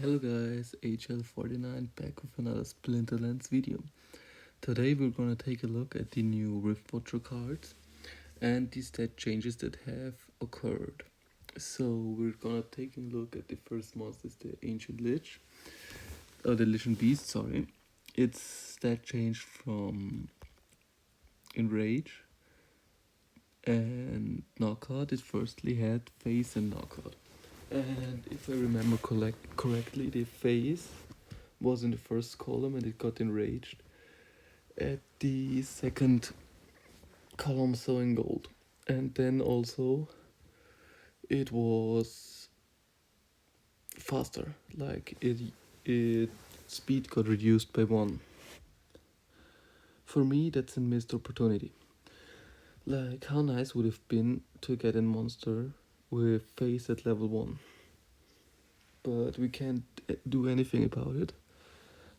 Hello guys, Ign Hl04 back with another Splinterlands video. Today we're gonna take a look at the new Riftwatcher cards and the stat changes that have occurred. So we're gonna take a look at the first monster, is the Ancient Lich, or the Lich and Beast, sorry. Its stat changed from Enrage and Knockout. It firstly had Face and Knockout. And if I remember correctly, the Face was in the first column and it got enraged. At the second column, so in gold. And then also it was faster, like it speed got reduced by 1. For me, that's a missed opportunity. Like, how nice would it have been to get a monster with face at level 1. But we can't do anything about it.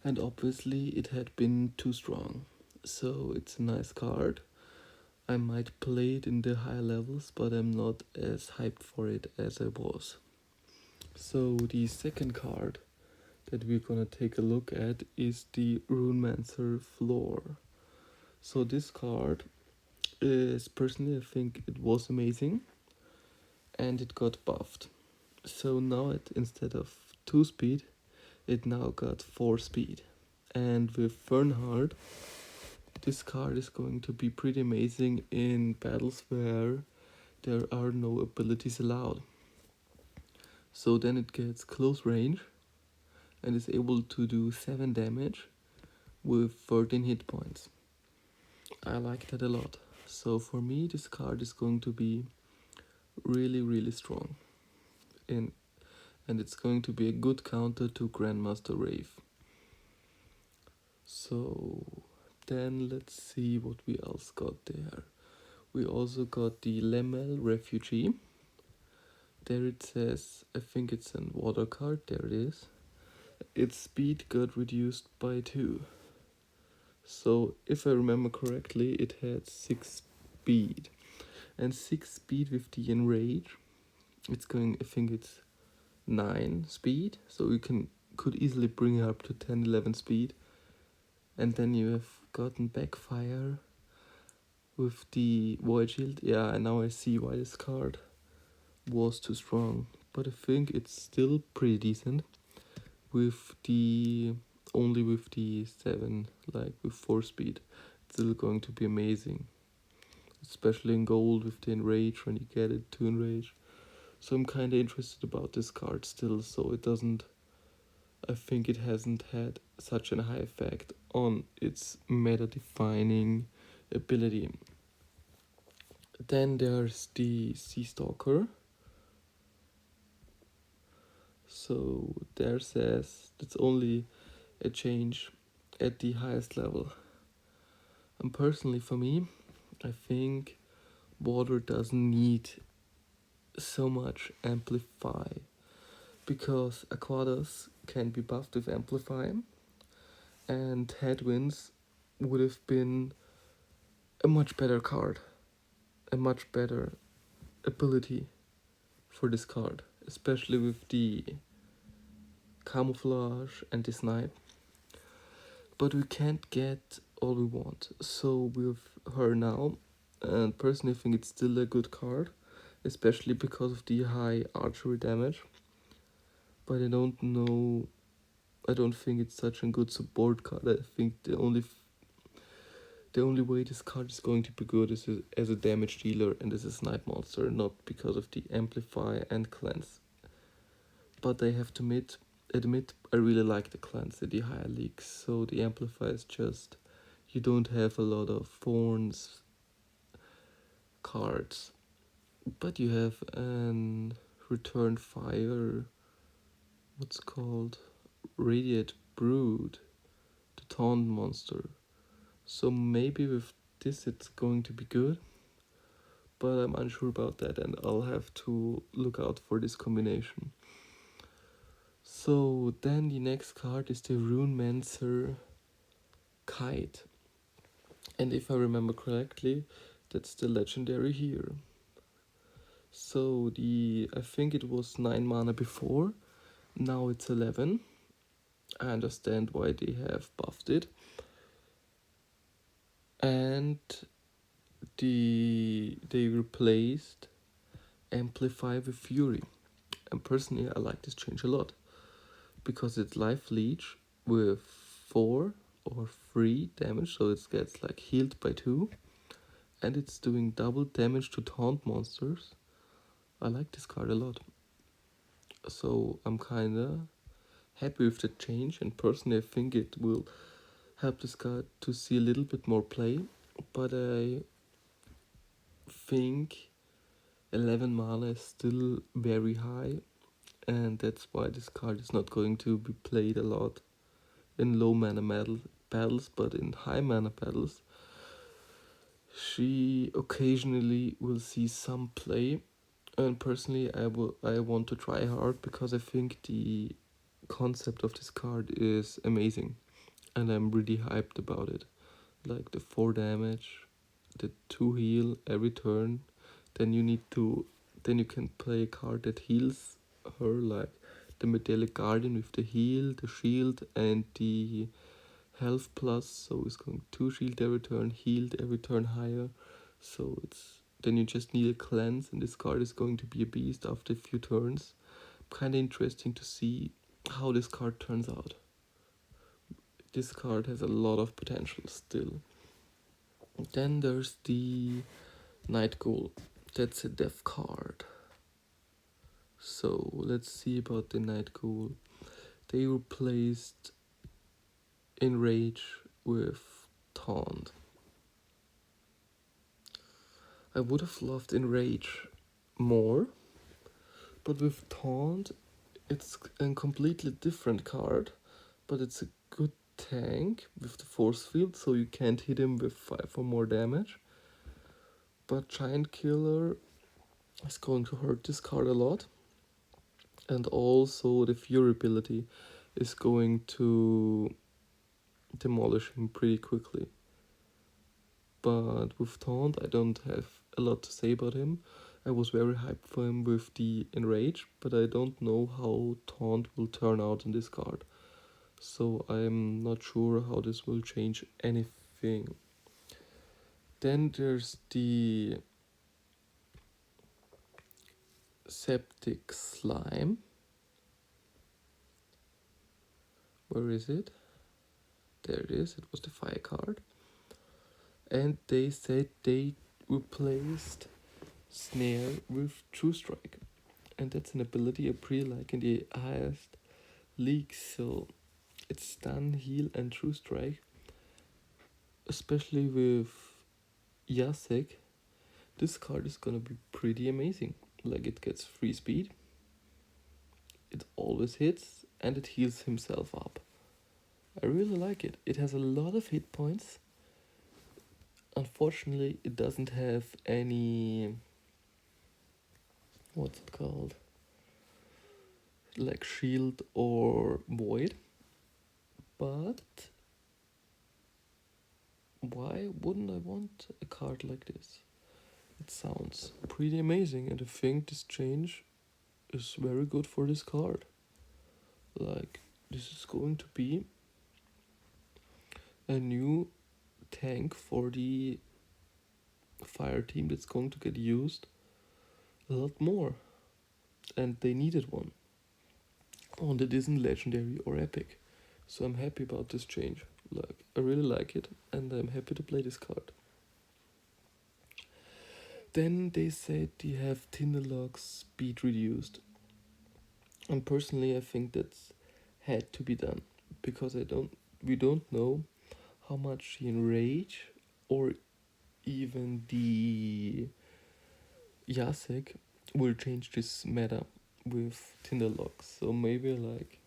And obviously it had been too strong. So it's a nice card. I might play it in the higher levels, but I'm not as hyped for it as I was. So the second card that we're gonna take a look at is the Runemaster floor. So this card is, personally, I think it was amazing and it got buffed. So now instead of 2 speed, it now got 4 speed. And with Fernhard, this card is going to be pretty amazing in battles where there are no abilities allowed. So then it gets close range and is able to do 7 damage with 13 hit points. I like that a lot. So for me, this card is going to be really strong. And it's going to be a good counter to Grandmaster Rave. So then let's see what we else got there. We also got the Lemel Refugee. There it says, I think it's a water card, there it is. Its speed got reduced by 2. So if I remember correctly, it had 6 speed. And 6 speed with the Enrage, it's going, I think it's 9 speed. So you could easily bring it up to 10, 11 speed. And then you have gotten Backfire with the Void Shield. Yeah, and now I see why this card was too strong. But I think it's still pretty decent with the, only with the 7, like with 4 speed. It's still going to be amazing. Especially in gold with the Enrage, when you get it to Enrage. So I'm kinda interested about this card still, so it doesn't, I think it hasn't had such a high effect on its meta defining ability. Then there's the Stalker. So there says it's only a change at the highest level. And personally for me, I think water doesn't need so much amplify, because Aquadas can be buffed with amplify, and Headwinds would have been a much better card, a much better ability for this card, especially with the camouflage and the snipe. But we can't get all we want, so with her now, and personally I think it's still a good card, especially because of the high archery damage. But I don't think it's such a good support card. I think the only way this card is going to be good is as a damage dealer and as a snipe monster, not because of the amplify and cleanse. But I have to admit I really like the cleanse in the higher leagues, so the amplify is just, you don't have a lot of thorns cards, but you have an return fire, what's called Radiate Brood, the taunt monster. So maybe with this it's going to be good, but I'm unsure about that and I'll have to look out for this combination. So then the next card is the Runemaster Kite. And if I remember correctly, that's the legendary here. So I think it was 9 mana before, Now it's 11. I understand why they have buffed it. And they replaced Amplify with Fury. And personally, I like this change a lot. Because it's Life Leech with 4 or 3 damage, so it gets like healed by 2. And it's doing double damage to taunt monsters. I like this card a lot. So I'm kinda happy with the change, and personally I think it will help this card to see a little bit more play. But I think 11 mana is still very high, and that's why this card is not going to be played a lot in low mana battles, but in high mana battles she occasionally will see some play. And personally I want to try hard because I think the concept of this card is amazing and I'm really hyped about it. Like the 4 damage, the 2 heal every turn, then you can play a card that heals her, like the Metallic Guardian with the heal, the shield, and the health plus. So it's going 2 shield every turn, healed every turn higher. So then you just need a cleanse, and this card is going to be a beast after a few turns. Kind of interesting to see how this card turns out. This card has a lot of potential still. Then there's the Night Ghoul. That's a death card. So let's see about the Night Ghoul. They replaced Enrage with Taunt. I would have loved Enrage more, but with Taunt it's a completely different card, but it's a good tank with the force field, so you can't hit him with 5 or more damage. But Giant Killer is going to hurt this card a lot, and also the Fury ability is going to demolish him pretty quickly. But with Taunt I don't have a lot to say about him. I was very hyped for him with the Enrage, but I don't know how Taunt will turn out in this card. So I'm not sure how this will change anything. Then there's the Septic Slime. Where is it? There it is. It was the fire card. And they said they replaced Snare with True Strike. And that's an ability I pretty like in the highest league. So it's stun, heal, and True Strike. Especially with Yasek, this card is gonna be pretty amazing. Like it gets free speed, it always hits, and it heals himself up. I really like it. It has a lot of hit points. Unfortunately, it doesn't have any, what's it called, like shield or void. But why wouldn't I want a card like this? It sounds pretty amazing, and I think this change is very good for this card. Like, this is going to be a new tank for the fire team that's going to get used a lot more, and they needed one. Oh, that isn't legendary or epic, so I'm happy about this change. Like, I really like it, and I'm happy to play this card. Then they said they have Tinderlock's speed reduced, and personally I think that's had to be done, because we don't know how much the Enrage or even the Yasek will change this meta with Tinderlock. So maybe like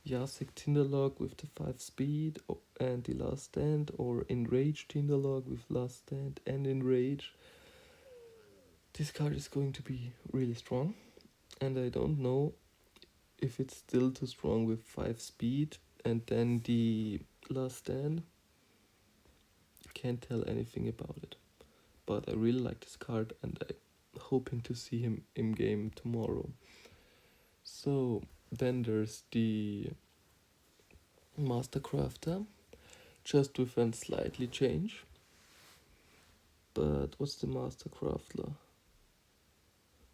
Yasek Tinderlock with the 5 speed and the Last Stand, or Enrage Tinderlock with Last Stand and Enrage. This card is going to be really strong, and I don't know if it's still too strong with 5 speed and then the Last Stand. Can't tell anything about it, but I really like this card, and I'm hoping to see him in game tomorrow. So Then there's the Master Crafter, just with a slightly change. But what's the Master Crafter?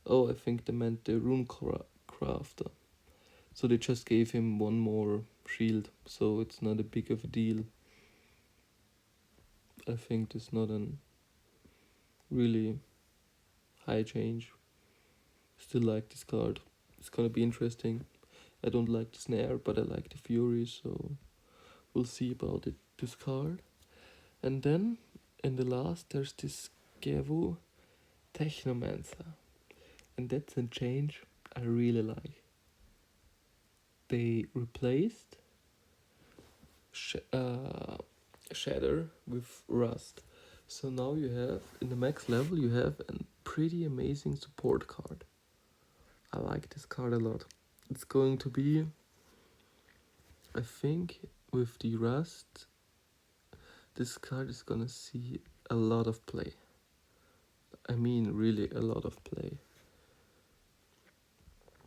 Oh, I think they meant the Rune Crafter. So they just gave him one more shield, so it's not a big of a deal. I think it's not a really high change. Still like this card. It's gonna be interesting. I don't like the snare, but I like the fury, so we'll see about it. This card. And then in the last there's this Gevu Technomancer. And that's a change I really like. They replaced Shatter with Rust. So now you have, in the max level, you have a pretty amazing support card. I like this card a lot. It's going to be, I think, with the Rust, this card is gonna see a lot of play. I mean, really a lot of play.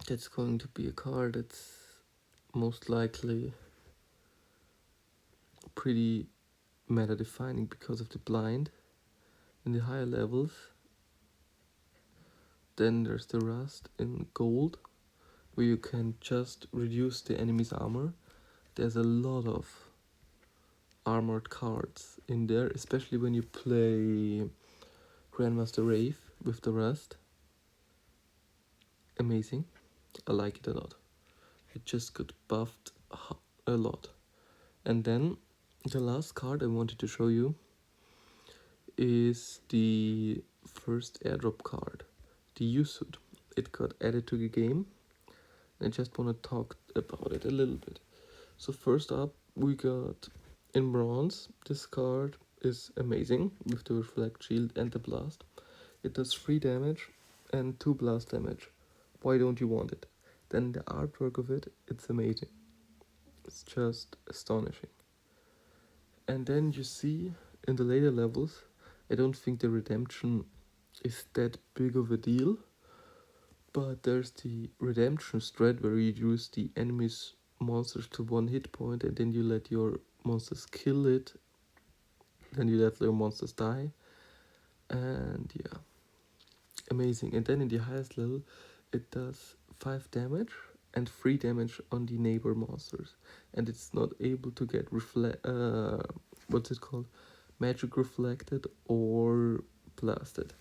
That's going to be a card that's most likely pretty meta defining because of the blind in the higher levels. Then there's the Rust in gold, where you can just reduce the enemy's armor. There's a lot of armored cards in there, especially when you play Grandmaster Wraith with the Rust. Amazing. I like it a lot. It just got buffed a lot. And then the last card I wanted to show you is the first airdrop card, the U-Suit. It got added to the game. I just want to talk about it a little bit. So first up, we got in bronze. This card is amazing with the reflect shield and the blast. It does 3 damage and 2 blast damage. Why don't you want it? Then the artwork of it, it's amazing. It's just astonishing. And then you see in the later levels, I don't think the redemption is that big of a deal. But there's the redemption strat where you use the enemy's monsters to 1 hit point and then you let your monsters kill it. Then you let your monsters die. And yeah, amazing. And then in the highest level, it does 5 damage and 3 damage on the neighbor monsters. And it's not able to get what's it called? Magic reflected or blasted.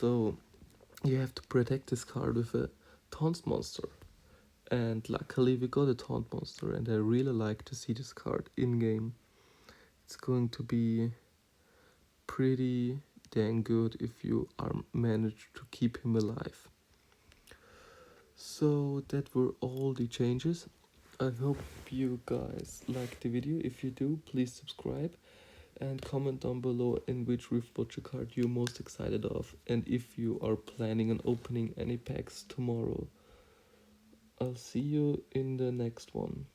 So you have to protect this card with a taunt monster. And luckily we got a taunt monster, and I really like to see this card in game. It's going to be pretty dang good if you are managed to keep him alive. So that were all the changes. I hope you guys liked the video. If you do, please subscribe and comment down below in which Riftwatcher card you're most excited of, and if you are planning on opening any packs tomorrow. I'll see you in the next one.